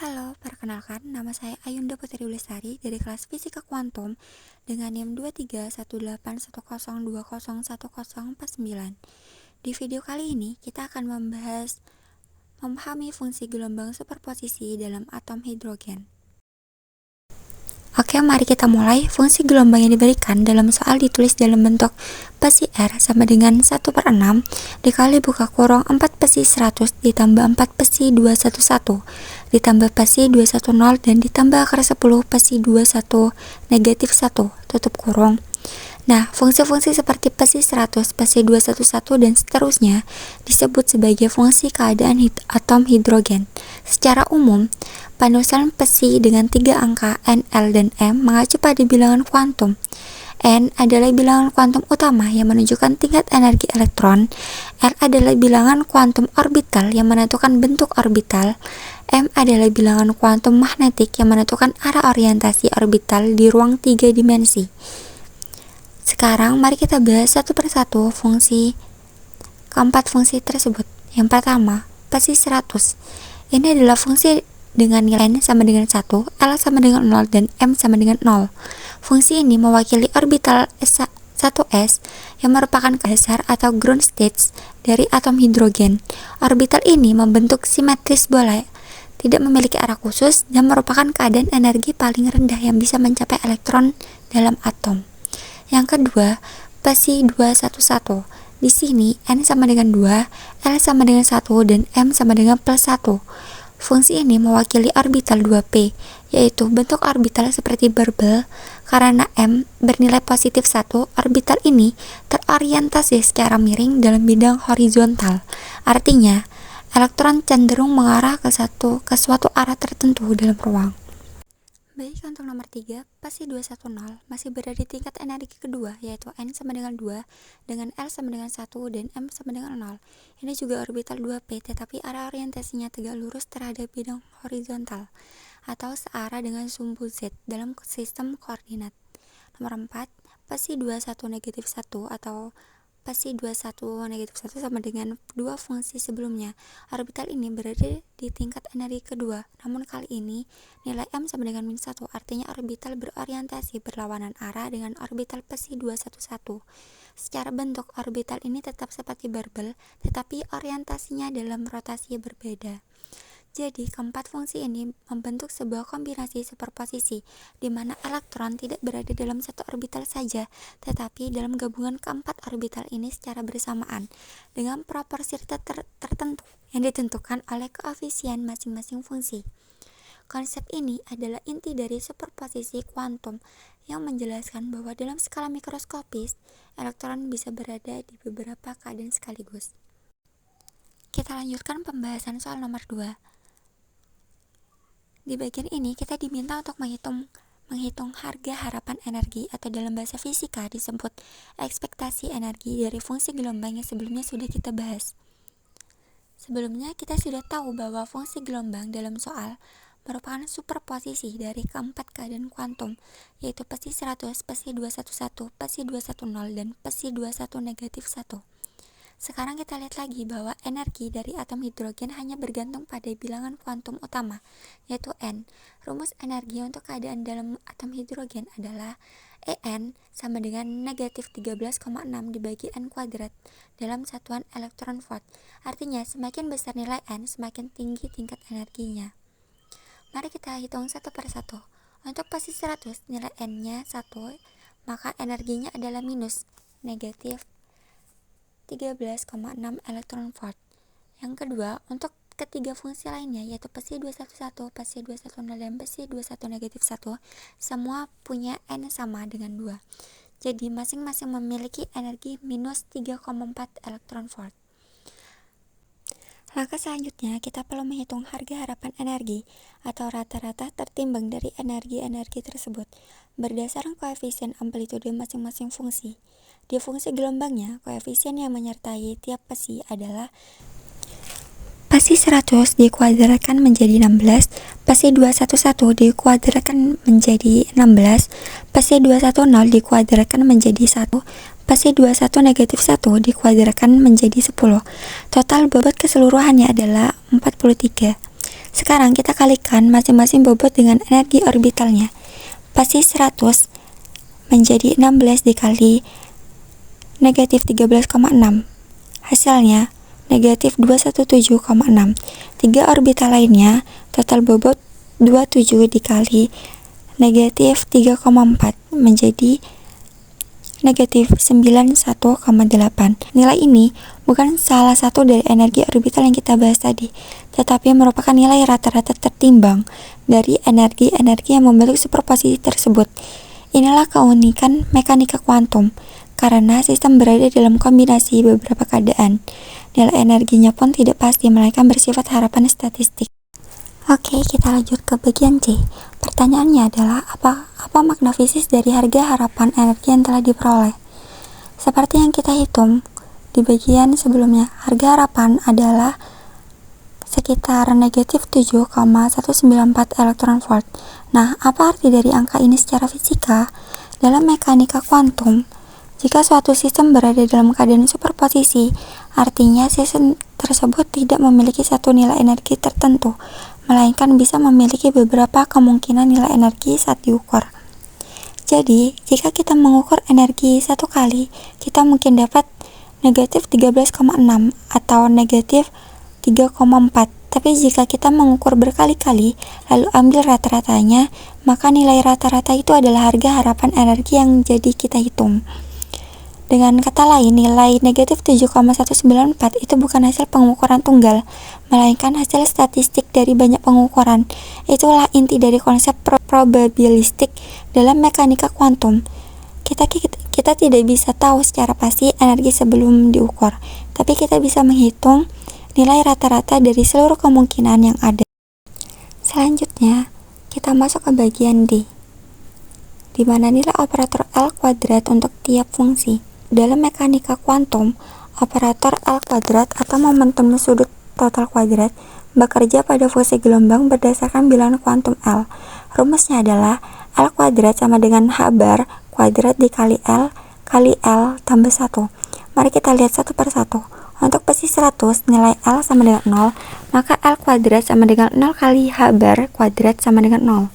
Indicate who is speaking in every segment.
Speaker 1: Halo, perkenalkan nama saya Ayunda Putri Lestari dari kelas Fisika Kuantum dengan NIM 2318120101049. Di video kali ini kita akan memahami fungsi gelombang superposisi dalam atom hidrogen. Oke, mari kita mulai. Fungsi gelombang yang diberikan dalam soal ditulis dalam bentuk psi R sama dengan 1/6 dikali buka kurung 4 psi 100 ditambah 4 psi 211 ditambah psi 210 dan ditambah akar 10 psi 21 negatif 1 tutup kurung. Nah, fungsi-fungsi seperti psi 100, psi 211 dan seterusnya disebut sebagai fungsi keadaan atom hidrogen. Secara umum, penulisan psi dengan 3 angka N, L, dan M mengacu pada bilangan kuantum. N adalah bilangan kuantum utama yang menunjukkan tingkat energi elektron. L adalah bilangan kuantum orbital yang menentukan bentuk orbital. M adalah bilangan kuantum magnetik yang menentukan arah orientasi orbital di ruang 3 dimensi. Sekarang mari kita bahas satu persatu keempat fungsi tersebut. Yang pertama, psi 100. Ini adalah fungsi dengan nilai N sama dengan 1, L sama dengan 0, dan M sama dengan 0. Fungsi ini mewakili orbital 1s yang merupakan dasar atau ground state dari atom hidrogen. Orbital ini membentuk simetris bola, tidak memiliki arah khusus, dan merupakan keadaan energi paling rendah yang bisa mencapai elektron dalam atom. Yang kedua, psi 211. Di sini N sama dengan 2, L sama dengan 1, dan M sama dengan plus 1. Fungsi ini mewakili orbital 2p, yaitu bentuk orbital seperti barbel. Karena M bernilai positif 1, orbital ini terorientasi secara miring dalam bidang horizontal. Artinya, elektron cenderung mengarah ke suatu arah tertentu dalam ruang. Baik, untuk nomor 3, psi 210 masih berada di tingkat energi kedua, yaitu N sama dengan 2, dengan L sama dengan 1, dan M sama dengan 0. Ini juga orbital 2p, tetapi arah orientasinya tegak lurus terhadap bidang horizontal, atau searah dengan sumbu Z dalam sistem koordinat. Nomor 4, psi 21 negatif 1 atau psi 21 negatif 1 sama dengan dua fungsi sebelumnya. Orbital ini berada di tingkat energi kedua, namun kali ini nilai M sama dengan min 1, artinya orbital berorientasi berlawanan arah dengan orbital psi 211. Secara bentuk, orbital ini tetap seperti barbel, tetapi orientasinya dalam rotasi berbeda. Jadi, keempat fungsi ini membentuk sebuah kombinasi superposisi, di mana elektron tidak berada dalam satu orbital saja, tetapi dalam gabungan keempat orbital ini secara bersamaan, dengan proporsi tertentu yang ditentukan oleh koefisien masing-masing fungsi. Konsep ini adalah inti dari superposisi kuantum yang menjelaskan bahwa dalam skala mikroskopis, elektron bisa berada di beberapa keadaan sekaligus. Kita lanjutkan pembahasan soal nomor 2. Di bagian ini kita diminta untuk menghitung harga harapan energi, atau dalam bahasa fisika disebut ekspektasi energi dari fungsi gelombang yang sebelumnya sudah kita bahas. Sebelumnya kita sudah tahu bahwa fungsi gelombang dalam soal merupakan superposisi dari keempat keadaan kuantum, yaitu psi 100, psi 211, psi 210, dan psi 21 negatif 1. Sekarang kita lihat lagi bahwa energi dari atom hidrogen hanya bergantung pada bilangan kuantum utama, yaitu N. Rumus energi untuk keadaan dalam atom hidrogen adalah En sama dengan negatif 13,6 dibagi N kuadrat dalam satuan elektron volt. Artinya, semakin besar nilai N, semakin tinggi tingkat energinya. Mari kita hitung satu persatu. Untuk psi 100, nilai N-nya 1, maka energinya adalah minus negatif 13,6 elektron volt. Yang kedua, untuk ketiga fungsi lainnya, yaitu psi 211, psi 210, dan psi 21 negatif 1, semua punya N sama dengan 2. Jadi masing-masing memiliki energi minus 3,4 elektron volt. Langkah selanjutnya, kita perlu menghitung harga harapan energi atau rata-rata tertimbang dari energi-energi tersebut berdasarkan koefisien amplitude masing-masing fungsi. Di fungsi gelombangnya, koefisien yang menyertai tiap psi adalah psi 100 dikuadratkan menjadi 16, psi 211 dikuadratkan menjadi 16, psi 210 dikuadratkan menjadi 1, psi 21 negatif 1 dikuadratkan menjadi 10. Total bobot keseluruhannya adalah 43. Sekarang kita kalikan masing-masing bobot dengan energi orbitalnya. Pasti 100 menjadi 16 dikali negatif 13,6. Hasilnya negatif 217,6. 3 orbital lainnya total bobot 27 dikali negatif 3,4 menjadi negatif 91,8. Nilai ini bukan salah satu dari energi orbital yang kita bahas tadi, tetapi merupakan nilai rata-rata tertimbang dari energi-energi yang membentuk superposisi tersebut. Inilah keunikan mekanika kuantum, karena sistem berada dalam kombinasi beberapa keadaan. Nilai energinya pun tidak pasti, melainkan bersifat harapan statistik. Oke, kita lanjut ke bagian C. Pertanyaannya adalah, apa makna fisis dari harga harapan energi yang telah diperoleh? Seperti yang kita hitung di bagian sebelumnya, harga harapan adalah sekitar negatif 7,194 elektron volt. Nah, apa arti dari angka ini secara fisika? Dalam mekanika kuantum, jika suatu sistem berada dalam keadaan superposisi, artinya sistem tersebut tidak memiliki satu nilai energi tertentu, melainkan bisa memiliki beberapa kemungkinan nilai energi saat diukur. Jadi, jika kita mengukur energi satu kali, kita mungkin dapat negatif 13,6 atau negatif 3,4. Tapi jika kita mengukur berkali-kali, lalu ambil rata-ratanya, maka nilai rata-rata itu adalah harga harapan energi yang jadi kita hitung. Dengan kata lain, nilai negatif 7,194 itu bukan hasil pengukuran tunggal, melainkan hasil statistik dari banyak pengukuran. Itulah inti dari konsep probabilistik dalam mekanika kuantum. Kita tidak bisa tahu secara pasti energi sebelum diukur, tapi kita bisa menghitung nilai rata-rata dari seluruh kemungkinan yang ada. Selanjutnya, kita masuk ke bagian D, di mana nilai operator L kuadrat untuk tiap fungsi. Dalam mekanika kuantum, operator L kuadrat atau momentum sudut total kuadrat bekerja pada fungsi gelombang berdasarkan bilangan kuantum L. Rumusnya adalah L kuadrat sama dengan H bar kuadrat dikali L kali L tambah 1. Mari kita lihat satu per satu. Untuk pesi 100, nilai L sama dengan 0, maka L kuadrat sama dengan 0 kali H bar kuadrat sama dengan 0.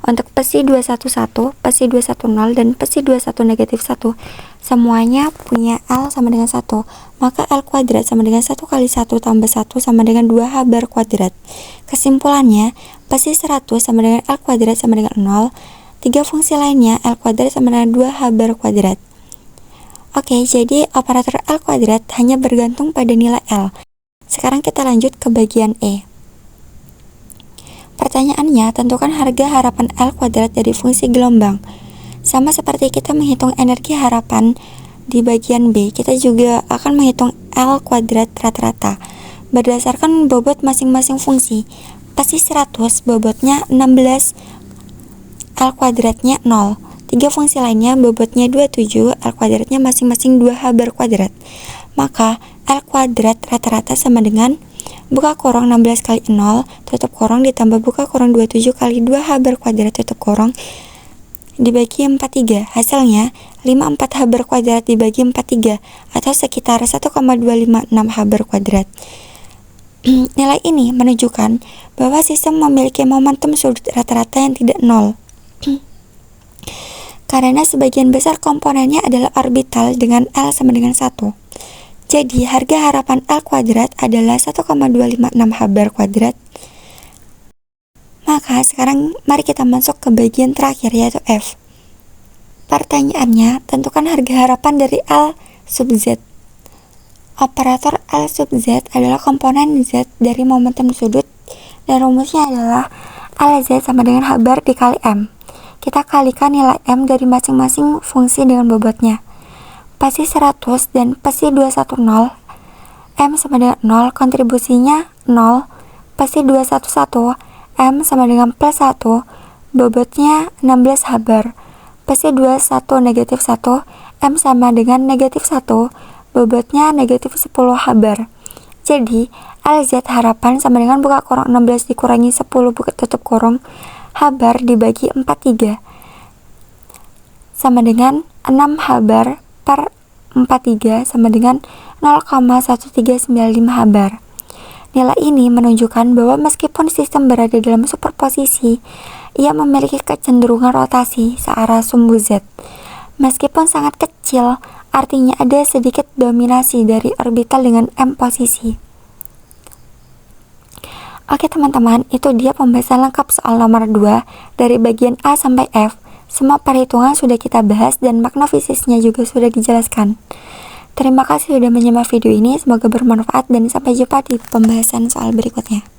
Speaker 1: Untuk pesi 211, pesi 210, dan pesi 21 negatif 1, semuanya punya L sama dengan 1, maka L kuadrat sama dengan 1 kali 1 tambah 1 sama dengan 2 H bar kuadrat. Kesimpulannya, pesi 100 sama dengan L kuadrat sama dengan 0, 3 fungsi lainnya L kuadrat sama dengan 2 H bar kuadrat. Oke, jadi operator L kuadrat hanya bergantung pada nilai L. Sekarang kita lanjut ke bagian E. Pertanyaannya, tentukan harga harapan L kuadrat dari fungsi gelombang. Sama seperti kita menghitung energi harapan di bagian B, kita juga akan menghitung L kuadrat rata-rata berdasarkan bobot masing-masing fungsi. Pasti 100 bobotnya 16, L kuadratnya 0. 3 fungsi lainnya bobotnya 27, L kuadratnya masing-masing 2H bar kuadrat. Maka L kuadrat rata-rata sama dengan buka kurung 16 kali 0, tutup kurung ditambah buka kurung 27 kali 2H bar kuadrat tutup kurung dibagi 43. Hasilnya 54H bar kuadrat dibagi 43 atau sekitar 1,256 H bar kuadrat. Nilai ini menunjukkan bahwa sistem memiliki momentum sudut rata-rata yang tidak 0. Karena sebagian besar komponennya adalah orbital dengan L sama dengan 1. Jadi, harga harapan L kuadrat adalah 1,256 H bar kuadrat. Maka, sekarang mari kita masuk ke bagian terakhir, yaitu F. Pertanyaannya, tentukan harga harapan dari L sub Z. Operator L sub Z adalah komponen Z dari momentum sudut, dan rumusnya adalah LZ sama dengan H bar dikali M. Kita kalikan nilai M dari masing-masing fungsi dengan bobotnya. Pesi 100 dan pesi 210, M sama dengan 0, kontribusinya 0. Pesi 211, M sama dengan plus 1, bobotnya 16 H bar. Pesi 21 negatif 1, M sama dengan negatif 1, bobotnya negatif 10 H bar. Jadi, LZ harapan sama dengan buka kurung 16 dikurangi 10 buka tutup kurung H bar dibagi 43 sama dengan 6 H bar per 43 sama dengan 0,1395 H bar. Nilai ini menunjukkan bahwa meskipun sistem berada dalam superposisi, ia memiliki kecenderungan rotasi searah sumbu Z. Meskipun sangat kecil, artinya ada sedikit dominasi dari orbital dengan M posisi. Oke teman-teman, itu dia pembahasan lengkap soal nomor 2 dari bagian A sampai F. Semua perhitungan sudah kita bahas dan makna fisiknya juga sudah dijelaskan. Terima kasih sudah menyimak video ini, semoga bermanfaat dan sampai jumpa di pembahasan soal berikutnya.